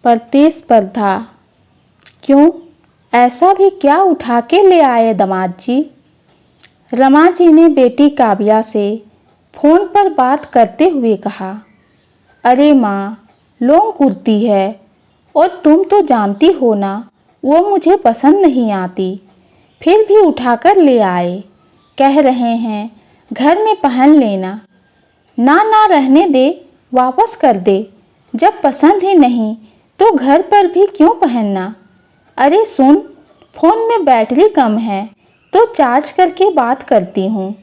प्रतिस्पर्धा। क्यों, ऐसा भी क्या उठा के ले आए दामाद जी? रमा जी ने बेटी काव्या से फोन पर बात करते हुए कहा। अरे माँ, लॉन्ग कुर्ती है और तुम तो जानती हो ना वो मुझे पसंद नहीं आती, फिर भी उठाकर ले आए। कह रहे हैं घर में पहन लेना। ना ना, रहने दे, वापस कर दे। जब पसंद ही नहीं तो घर पर भी क्यों पहनना? अरे सुन, फ़ोन में बैटरी कम है तो चार्ज करके बात करती हूँ।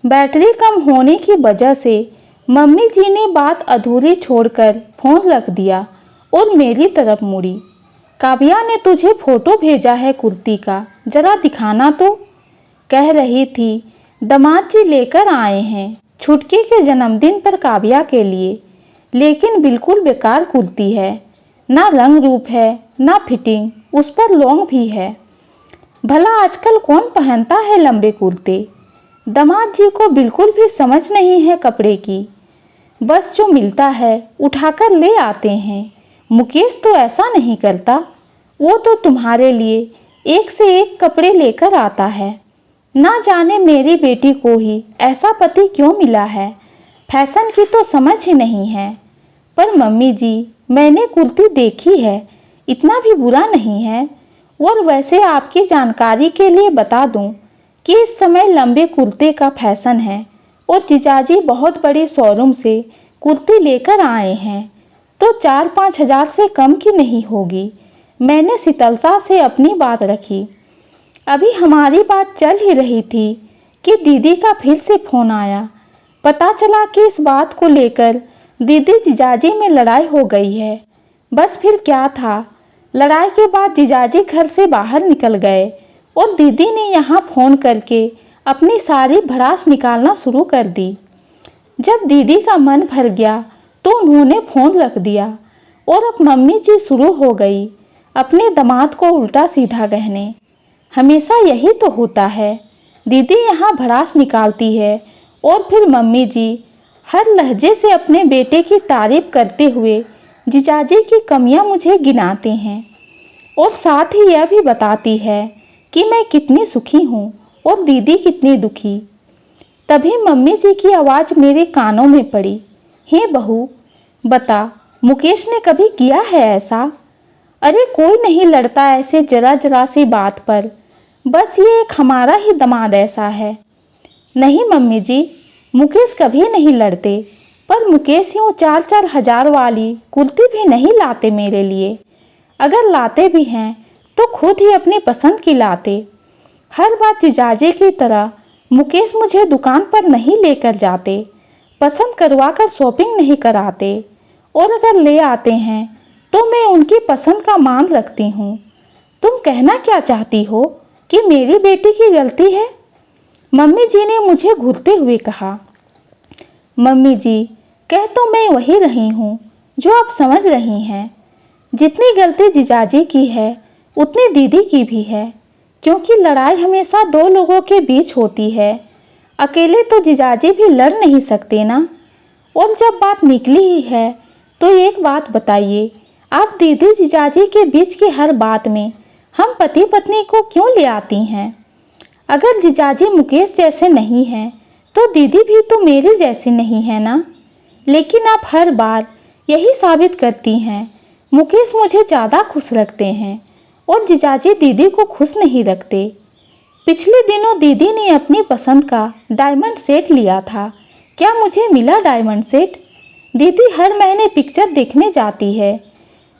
बैटरी कम होने की वजह से मम्मी जी ने बात अधूरी छोड़कर फ़ोन रख दिया और मेरी तरफ मुड़ी। काव्या ने तुझे फ़ोटो भेजा है कुर्ती का, ज़रा दिखाना तो। कह रही थी दामाद जी लेकर आए हैं छुटकी के जन्मदिन पर काव्या के लिए, लेकिन बिल्कुल बेकार कुर्ती है। ना रंग रूप है ना फिटिंग, उस पर लॉन्ग भी है। भला आजकल कौन पहनता है लंबे कुर्ते? दामाद जी को बिल्कुल भी समझ नहीं है कपड़े की, बस जो मिलता है उठाकर ले आते हैं। मुकेश तो ऐसा नहीं करता, वो तो तुम्हारे लिए एक से एक कपड़े लेकर आता है। ना जाने मेरी बेटी को ही ऐसा पति क्यों मिला है, फैशन की तो समझ ही नहीं है। पर मम्मी जी, मैंने कुर्ती देखी है, इतना भी बुरा नहीं है। और वैसे आपकी जानकारी के लिए बता दूं कि इस समय लंबे कुर्ते का फैशन है और जीजाजी बहुत बड़े शोरूम से कुर्ती लेकर आए हैं, तो 4-5 हज़ार से कम की नहीं होगी। मैंने शीतलता से अपनी बात रखी। अभी हमारी बात चल ही रही थी कि दीदी का फिर से फ़ोन आया। पता चला कि इस बात को लेकर दीदी जीजाजी में लड़ाई हो गई है। बस फिर क्या था, लड़ाई के बाद जीजाजी घर से बाहर निकल गए और दीदी ने यहाँ फ़ोन करके अपनी सारी भड़ास निकालना शुरू कर दी। जब दीदी का मन भर गया तो उन्होंने फ़ोन रख दिया और अब मम्मी जी शुरू हो गई अपने दामाद को उल्टा सीधा कहने। हमेशा यही तो होता है, दीदी यहाँ भड़ास निकालती है और फिर मम्मी जी हर लहजे से अपने बेटे की तारीफ करते हुए जीजाजी की कमियां मुझे गिनाते हैं और साथ ही यह भी बताती है कि मैं कितनी सुखी हूँ और दीदी कितनी दुखी। तभी मम्मी जी की आवाज़ मेरे कानों में पड़ी। हे बहू, बता, मुकेश ने कभी किया है ऐसा? अरे कोई नहीं लड़ता ऐसे जरा जरा सी बात पर, बस ये एक हमारा ही दामाद ऐसा है। नहीं मम्मी जी, मुकेश कभी नहीं लड़ते, पर मुकेश यूँ 4-4 हज़ार वाली कुर्ती भी नहीं लाते मेरे लिए। अगर लाते भी हैं तो खुद ही अपनी पसंद की लाते। हर बार जीजाजी की तरह मुकेश मुझे दुकान पर नहीं लेकर जाते, पसंद करवा कर शॉपिंग नहीं कराते, और अगर ले आते हैं तो मैं उनकी पसंद का मान रखती हूँ। तुम कहना क्या चाहती हो कि मेरी बेटी की गलती है? मम्मी जी ने मुझे घूरते हुए कहा। मम्मी जी, कह तो मैं वही रही हूँ जो आप समझ रही हैं। जितनी गलती जीजाजी की है उतनी दीदी की भी है, क्योंकि लड़ाई हमेशा दो लोगों के बीच होती है। अकेले तो जीजाजी भी लड़ नहीं सकते ना। और जब बात निकली ही है तो एक बात बताइए, आप दीदी जीजाजी के बीच की हर बात में हम पति पत्नी को क्यों ले आती हैं? अगर जीजाजी मुकेश जैसे नहीं हैं तो दीदी भी तो मेरी जैसी नहीं है ना। लेकिन आप हर बार यही साबित करती हैं मुकेश मुझे ज़्यादा खुश रखते हैं और जीजाजी दीदी को खुश नहीं रखते। पिछले दिनों दीदी ने अपनी पसंद का डायमंड सेट लिया था, क्या मुझे मिला डायमंड सेट? दीदी हर महीने पिक्चर देखने जाती है,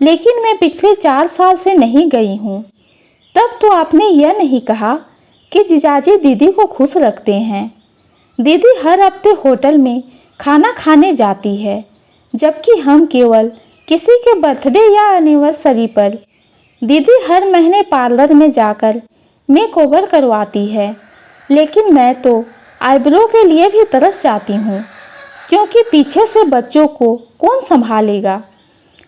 लेकिन मैं पिछले 4 साल से नहीं गई हूँ। तब तो आपने यह नहीं कहा कि जीजाजी दीदी को खुश रखते हैं। दीदी हर हफ्ते होटल में खाना खाने जाती है, जबकि हम केवल किसी के बर्थडे या एनिवर्सरी पर। दीदी हर महीने पार्लर में जाकर मेकओवर करवाती है, लेकिन मैं तो आईब्रो के लिए भी तरस जाती हूँ, क्योंकि पीछे से बच्चों को कौन संभालेगा।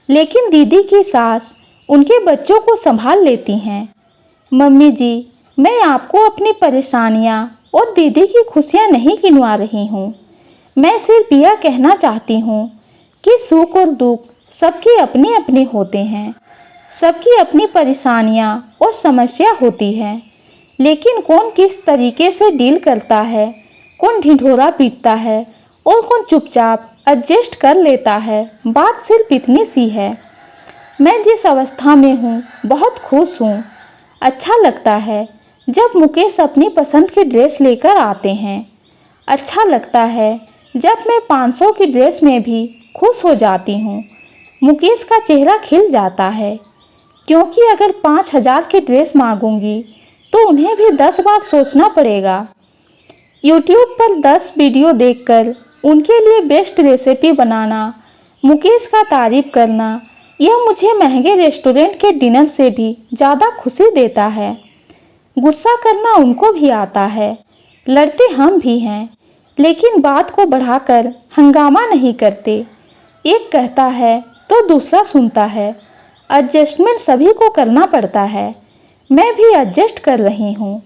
लेकिन दीदी की सास उनके बच्चों को संभाल लेती हैं। मम्मी जी, मैं आपको अपनी परेशानियाँ और दीदी की खुशियाँ नहीं गिनवा रही हूँ। मैं सिर्फ यह कहना चाहती हूँ कि सुख और दुख सबके अपने अपने होते हैं, सबकी अपनी परेशानियां और समस्या होती है, लेकिन कौन किस तरीके से डील करता है, कौन ढिढोरा पीटता है और कौन चुपचाप एडजस्ट कर लेता है, बात सिर्फ इतनी सी है। मैं जिस अवस्था में हूँ बहुत खुश हूँ। अच्छा लगता है जब मुकेश अपनी पसंद की ड्रेस लेकर आते हैं। अच्छा लगता है जब मैं 500 की ड्रेस में भी खुश हो जाती हूँ। मुकेश का चेहरा खिल जाता है, क्योंकि अगर 5000 की ड्रेस मांगूंगी तो उन्हें भी 10 बार सोचना पड़ेगा। यूट्यूब पर 10 वीडियो देखकर उनके लिए बेस्ट रेसिपी बनाना, मुकेश का तारीफ करना, यह मुझे महंगे रेस्टोरेंट के डिनर से भी ज़्यादा खुशी देता है। गुस्सा करना उनको भी आता है, लड़ते हम भी हैं, लेकिन बात को बढ़ाकर हंगामा नहीं करते। एक कहता है तो दूसरा सुनता है। एडजस्टमेंट सभी को करना पड़ता है। मैं भी एडजस्ट कर रही हूँ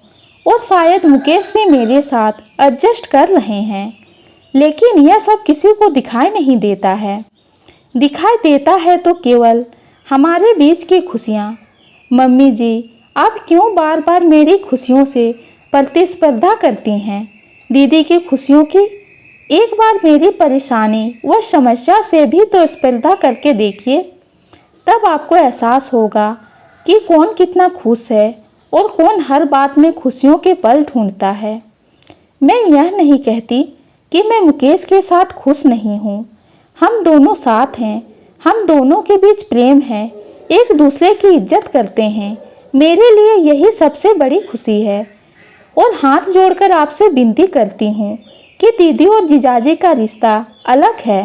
और शायद मुकेश भी मेरे साथ एडजस्ट कर रहे हैं, लेकिन यह सब किसी को दिखाई नहीं देता है। दिखाई देता है तो केवल हमारे बीच की खुशियाँ। मम्मी जी, आप क्यों बार बार मेरी खुशियों से प्रतिस्पर्धा करती हैं दीदी की खुशियों की? एक बार मेरी परेशानी व समस्या से भी तो स्पर्धा करके देखिए, तब आपको एहसास होगा कि कौन कितना खुश है और कौन हर बात में खुशियों के पल ढूंढता है। मैं यह नहीं कहती कि मैं मुकेश के साथ खुश नहीं हूँ। हम दोनों साथ हैं, हम दोनों के बीच प्रेम है, एक दूसरे की इज्जत करते हैं। मेरे लिए यही सबसे बड़ी खुशी है। और हाथ जोड़कर आपसे विनती करती हूँ कि दीदी और जीजाजी का रिश्ता अलग है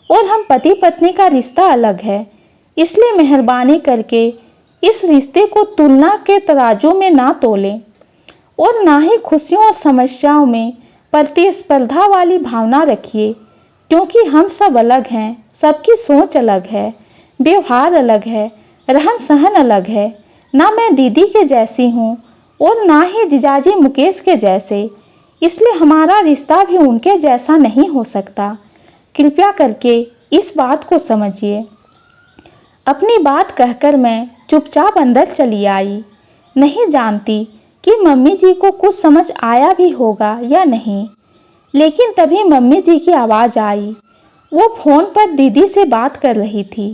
और हम पति पत्नी का रिश्ता अलग है। इसलिए मेहरबानी करके इस रिश्ते को तुलना के तराजू में ना तोलें और ना ही खुशियों और समस्याओं में प्रतिस्पर्धा वाली भावना रखिए, क्योंकि हम सब अलग हैं, सबकी सोच अलग है, व्यवहार अलग है, रहन सहन अलग है। ना मैं दीदी के जैसी हूँ और ना ही जीजाजी मुकेश के जैसे, इसलिए हमारा रिश्ता भी उनके जैसा नहीं हो सकता। कृपया करके इस बात को समझिए। अपनी बात कहकर मैं चुपचाप अंदर चली आई, नहीं जानती कि मम्मी जी को कुछ समझ आया भी होगा या नहीं। लेकिन तभी मम्मी जी की आवाज़ आई। वो फ़ोन पर दीदी से बात कर रही थी।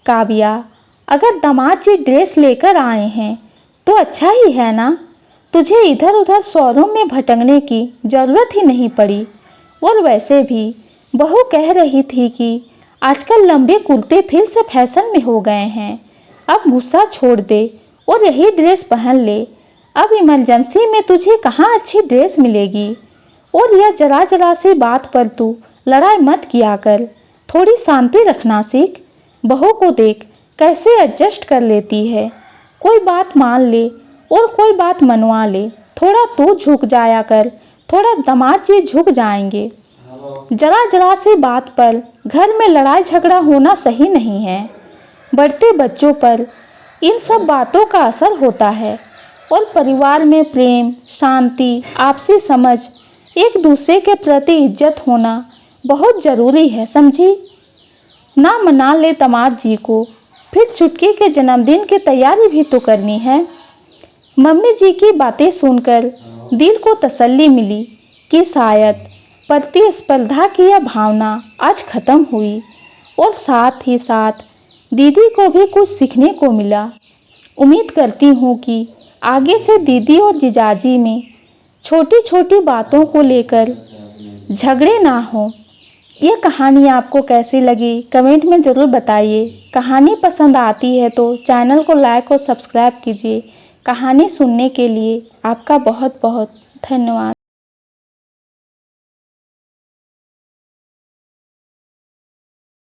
काव्या, अगर दामाद जी ड्रेस लेकर आए हैं तो अच्छा ही है ना, तुझे इधर उधर शोरूम में भटकने की ज़रूरत ही नहीं पड़ी। और वैसे भी बहू कह रही थी कि आजकल लंबे कुर्ते फिर से फैशन में हो गए हैं, अब गुस्सा छोड़ दे और यही ड्रेस पहन ले। अब इमरजेंसी में तुझे कहाँ अच्छी ड्रेस मिलेगी। और यह जरा जरा सी बात पर तू लड़ाई मत किया कर, थोड़ी शांति रखना सीख। बहू को देख कैसे एडजस्ट कर लेती है, कोई बात मान ले और कोई बात मनवा ले। थोड़ा तू झुक जाया कर, थोड़ा दामाद जी झुक जाएंगे। जरा जरा सी बात पर घर में लड़ाई झगड़ा होना सही नहीं है। बढ़ते बच्चों पर इन सब बातों का असर होता है और परिवार में प्रेम, शांति, आपसी समझ, एक दूसरे के प्रति इज्जत होना बहुत ज़रूरी है, समझी। ना मना ले दामाद जी को, फिर चुटकी के जन्मदिन की तैयारी भी तो करनी है। मम्मी जी की बातें सुनकर दिल को तसल्ली मिली कि शायद प्रतिस्पर्धा की यह भावना आज खत्म हुई और साथ ही साथ दीदी को भी कुछ सीखने को मिला। उम्मीद करती हूँ कि आगे से दीदी और जीजाजी में छोटी छोटी बातों को लेकर झगड़े ना हो। ये कहानी आपको कैसी लगी कमेंट में ज़रूर बताइए। कहानी पसंद आती है तो चैनल को लाइक और सब्सक्राइब कीजिए। कहानी सुनने के लिए आपका बहुत बहुत धन्यवाद।